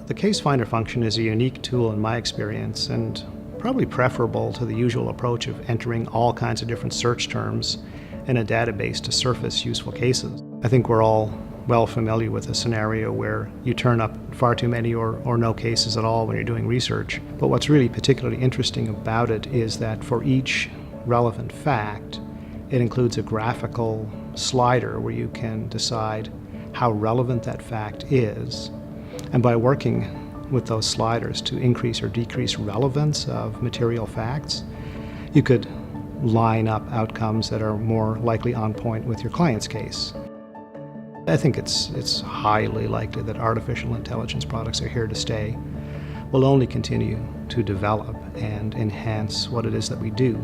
The Case Finder function is a unique tool in my experience and probably preferable to the usual approach of entering all kinds of different search terms in a database to surface useful cases. I think we're all well familiar with a scenario where you turn up far too many or no cases at all when you're doing research. But what's really particularly interesting about it is that for each relevant fact, it includes a graphical slider where you can decide how relevant that fact is. And by working with those sliders to increase or decrease relevance of material facts, you could line up outcomes that are more likely on point with your client's case. I think it's highly likely that artificial intelligence products are here to stay, will only continue to develop and enhance what it is that we do.